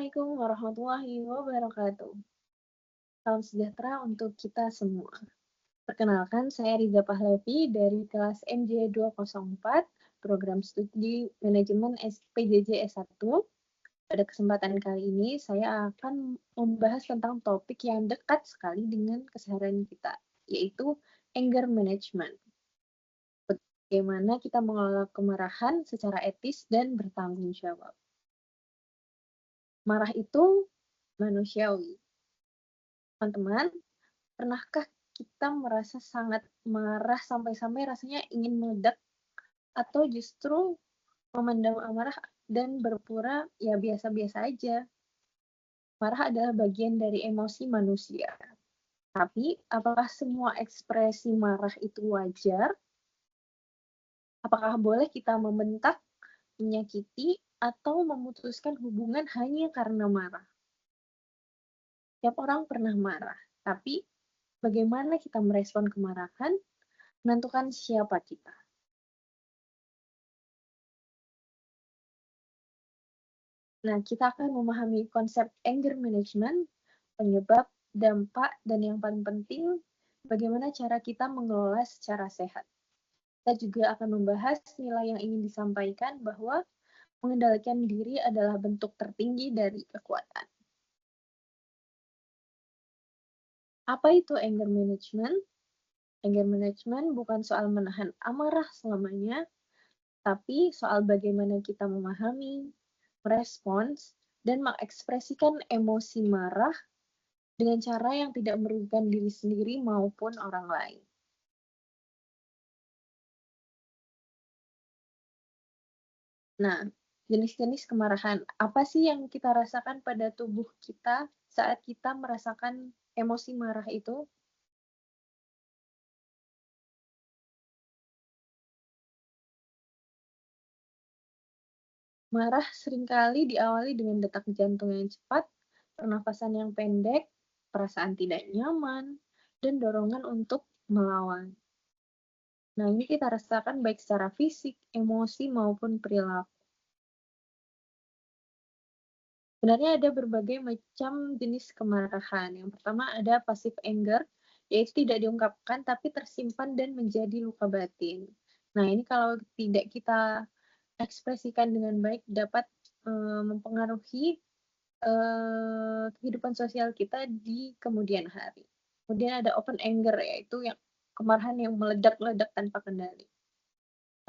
Assalamualaikum warahmatullahi wabarakatuh. Salam sejahtera untuk kita semua. Perkenalkan, saya Riza Pahlavi dari kelas MJ 204, Program Studi Manajemen PJJ S1. Pada kesempatan kali ini, saya akan membahas tentang topik yang dekat sekali dengan keseharian kita, yaitu anger management. Bagaimana kita mengelola kemarahan secara etis dan bertanggung jawab. Marah itu manusiawi. Teman-teman, pernahkah kita merasa sangat marah sampai-sampai rasanya ingin meledak atau justru memendam amarah dan berpura ya biasa-biasa aja? Marah adalah bagian dari emosi manusia. Tapi, apakah semua ekspresi marah itu wajar? Apakah boleh kita membentak, menyakiti, atau memutuskan hubungan hanya karena marah? Setiap orang pernah marah, tapi bagaimana kita merespon kemarahan menentukan siapa kita. Nah, kita akan memahami konsep anger management, penyebab, dampak, dan yang paling penting, bagaimana cara kita mengelola secara sehat. Kita juga akan membahas nilai yang ingin disampaikan bahwa mengendalikan diri adalah bentuk tertinggi dari kekuatan. Apa itu anger management? Anger management bukan soal menahan amarah selamanya, tapi soal bagaimana kita memahami, merespons, dan mengekspresikan emosi marah dengan cara yang tidak merugikan diri sendiri maupun orang lain. Nah, jenis-jenis kemarahan, apa sih yang kita rasakan pada tubuh kita saat kita merasakan emosi marah itu? Marah seringkali diawali dengan detak jantung yang cepat, pernafasan yang pendek, perasaan tidak nyaman, dan dorongan untuk melawan. Nah, ini kita rasakan baik secara fisik, emosi, maupun perilaku. Sebenarnya ada berbagai macam jenis kemarahan. Yang pertama ada passive anger, yaitu tidak diungkapkan tapi tersimpan dan menjadi luka batin. Nah, ini kalau tidak kita ekspresikan dengan baik dapat mempengaruhi kehidupan sosial kita di kemudian hari. Kemudian ada open anger, yaitu yang kemarahan yang meledak-ledak tanpa kendali.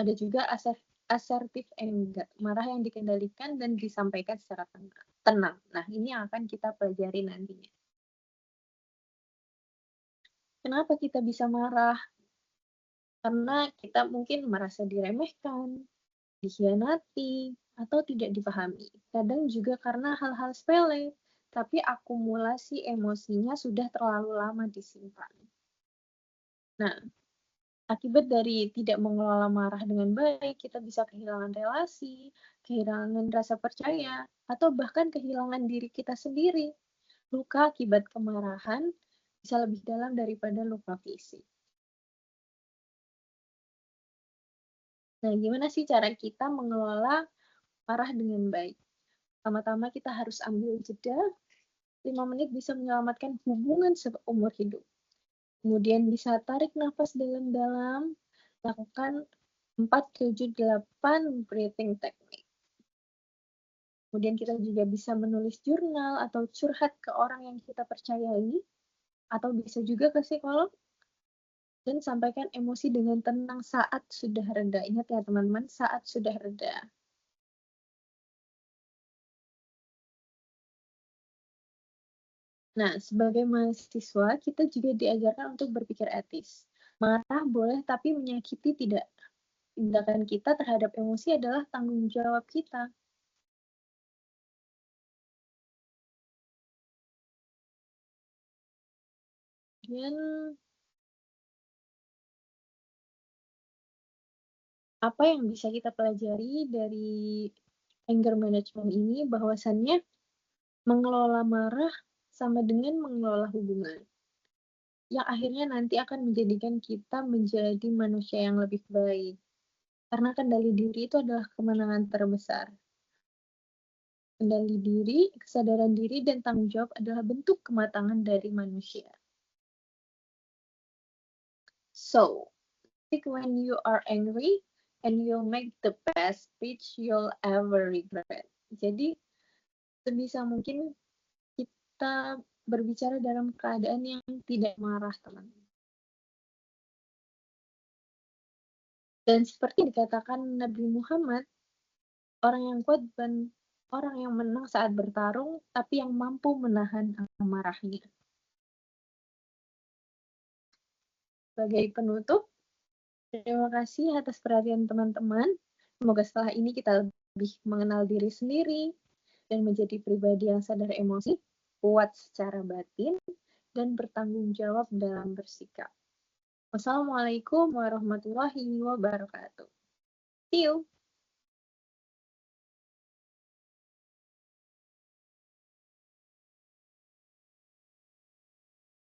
Ada juga assertive anger, marah yang dikendalikan dan disampaikan secara tenang. Nah, ini yang akan kita pelajari nantinya. Kenapa kita bisa marah? Karena kita mungkin merasa diremehkan, dikhianati, atau tidak dipahami. Kadang juga karena hal-hal sepele, tapi akumulasi emosinya sudah terlalu lama disimpan. Nah, akibat dari tidak mengelola marah dengan baik, kita bisa kehilangan relasi, kehilangan rasa percaya, atau bahkan kehilangan diri kita sendiri. Luka akibat kemarahan bisa lebih dalam daripada luka fisik. Nah, gimana sih cara kita mengelola marah dengan baik? Pertama-tama kita harus ambil jeda, 5 menit bisa menyelamatkan hubungan seumur hidup. Kemudian bisa tarik nafas dalam-dalam, lakukan 4-7-8 breathing technique. Kemudian kita juga bisa menulis jurnal atau curhat ke orang yang kita percayai, atau bisa juga ke psikolog, dan sampaikan emosi dengan tenang saat sudah reda. Ingat ya teman-teman, saat sudah reda. Nah, sebagai mahasiswa, kita juga diajarkan untuk berpikir etis. Marah boleh, tapi menyakiti tidak. Tindakan kita terhadap emosi adalah tanggung jawab kita. Dan apa yang bisa kita pelajari dari anger management ini, bahwasannya mengelola marah sama dengan mengelola hubungan, yang akhirnya nanti akan menjadikan kita menjadi manusia yang lebih baik. Karena kendali diri itu adalah kemenangan terbesar. Kendali diri, kesadaran diri, dan tanggung jawab adalah bentuk kematangan dari manusia. So, think when you are angry and you'll make the best speech you'll ever regret. Jadi, sebisa mungkin kita berbicara dalam keadaan yang tidak marah, teman. Dan seperti dikatakan Nabi Muhammad, orang yang kuat bukan orang yang menang saat bertarung, tapi yang mampu menahan amarahnya. Sebagai penutup, terima kasih atas perhatian teman-teman. Semoga setelah ini kita lebih mengenal diri sendiri dan menjadi pribadi yang sadar emosi, kuat secara batin, dan bertanggung jawab dalam bersikap. Wassalamualaikum warahmatullahi wabarakatuh. See you.